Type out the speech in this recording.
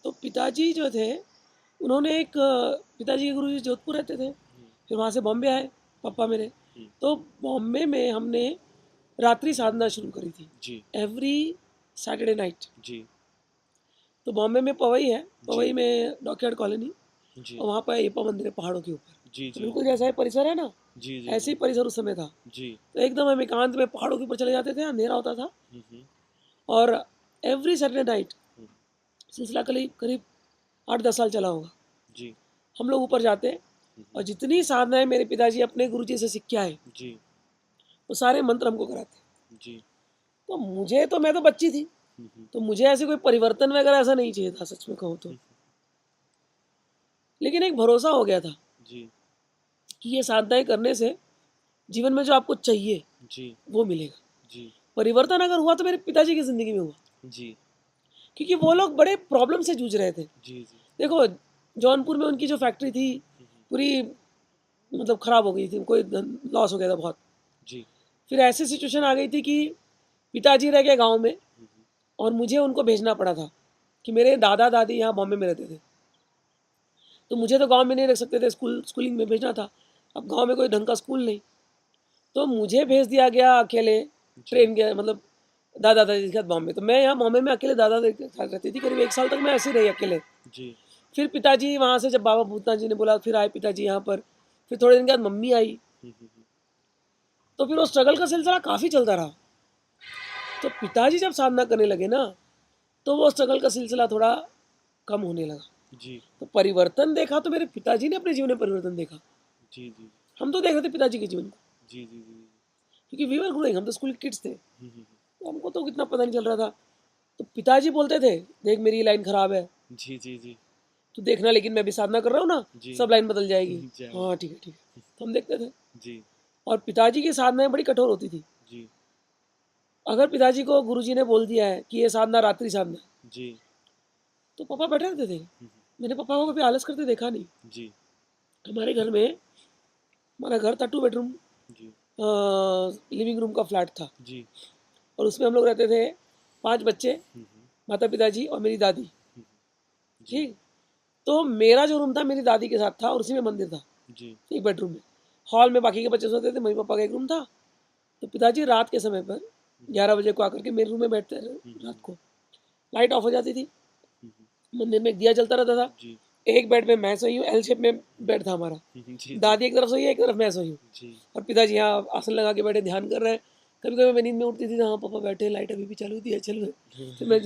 तो पिताजी जो थे उन्होंने एक पिताजी के गुरुजी जोधपुर रहते थे, फिर वहाँ से बॉम्बे आए पापा मेरे। तो बॉम्बे में हमने रात्रि साधना शुरू करी थी जी एवरी सैटरडे नाइट। जी तो बॉम्बे में पवई है, पवई में डॉकयार्ड कॉलोनी, जी और वहाँ पर अयप्पा मंदिर है पहाड़ों के ऊपर। जी तो जी बिल्कुल जैसा ये परिसर है ना, जी जी ऐसे ही परिसर उस समय था। जी तो एकदम हम एकांत में पहाड़ों के ऊपर चले जाते थे, अंधेरा होता था, हम्म, और एवरी सैटरडे नाइट हम्म, सिलसिला करीब करीब 8-10 साल चला होगा। जी हम लोग ऊपर जाते और जितनी साधनाएं मेरे पिताजी अपने गुरुजी से सीख के आए जी वो सारे मंत्र हमको कराते। जी तो मुझे तो, मैं तो बच्ची थी, तो मुझे ऐसे कोई परिवर्तन वगैरह ऐसा नहीं चाहिए था सच में कहूँ तो, लेकिन एक भरोसा हो गया था जी कि ये साधनाएं करने से जीवन में जो आपको चाहिए जी वो मिलेगा। जी परिवर्तन अगर हुआ तो मेरे पिताजी की जिंदगी में हुआ, जी क्योंकि वो लोग बड़े प्रॉब्लम से जूझ रहे थे। जी जी देखो, जौनपुर में उनकी जो फैक्ट्री थी पूरी मतलब खराब हो गई थी, कोई लॉस हो गया था बहुत। जी फिर ऐसी सिचुएशन आ गई थी कि पिताजी रह गए गांव में और मुझे उनको भेजना पड़ा था, कि मेरे दादा दादी यहाँ बॉम्बे में रहते थे, तो मुझे तो गांव में नहीं रख सकते थे, स्कूलिंग में भेजना था। अब गांव में कोई ढंग का स्कूल नहीं, तो मुझे भेज दिया गया अकेले ट्रेन के, मतलब दादा दादी के साथ बॉम्बे। तो मैं यहाँ बॉम्बे में अकेले दादा दादी के साथ रहती थी, करीब 1 साल तक मैं ऐसे ही रही अकेले। जी फिर पिताजी वहाँ से, जब बाबा भूतनाथ जी ने बोला, फिर आए पिताजी यहाँ पर। फिर थोड़े दिन के बाद मम्मी आई, तो फिर वो स्ट्रगल का सिलसिला काफ़ी चलता रहा। तो पिताजी जब साधना करने लगे ना, तो वो स्ट्रगल का सिलसिला थोड़ा कम होने लगा। जी तो परिवर्तन देखा तो मेरे पिताजी ने अपने जीवन में परिवर्तन देखा। जी जी हम तो देख रहे थे पिताजी के जीवन को, जी जी जी क्योंकि वी वर ग्रोइंग, हम तो स्कूल किड्स थे, तो हमको तो इतना पता नहीं चल रहा था। तो पिताजी बोलते थे, देख मेरी लाइन खराब है, जी जी जी तू देखना, लेकिन मैं भी साधना कर रहा हूँ ना, जी सब लाइन बदल जाएगी। जय हो हाँ ठीक है ठीक है, तो हम देखते थे। जी और पिताजी की साधनाएं बड़ी कठोर होती थी। जी अगर पिताजी को गुरुजी ने बोल दिया है कि ये साधना रात्रि साधना है, जी तो पापा बैठे रहते थे। मैंने पापा को कभी आलस करते देखा नहीं। जी हमारे घर में, हमारा घर था 2 बेडरूम, जी लिविंग रूम का फ्लैट था, जी और उसमें हम लोग रहते थे 5 बच्चे, माता पिताजी और मेरी दादी। जी ठीक, तो मेरा जो रूम था मेरी दादी के साथ था, और उसी में मंदिर था, जी 1 बेडरूम में। हॉल में बाकी के बच्चे सोते थे, मम्मी पापा का एक रूम था। तो पिताजी रात के समय पर 11 बजे को आकर के मेरे रूम में बैठते रहे। रात को लाइट ऑफ हो जाती थी, मंदिर में एक दिया जलता रहता था। जी एक बेड में मैं सोई हूँ, एल शेप में बेड था हमारा, जी दादी एक तरफ सोई है, एक तरफ मैं सोई हूँ, जी और पिताजी यहाँ आसन लगा के बैठे ध्यान कर रहे हैं। कभी कभी मैं नींद में उठती थी, हाँ पापा बैठे, लाइट अभी भी चालू थी, चलो। फिर मैं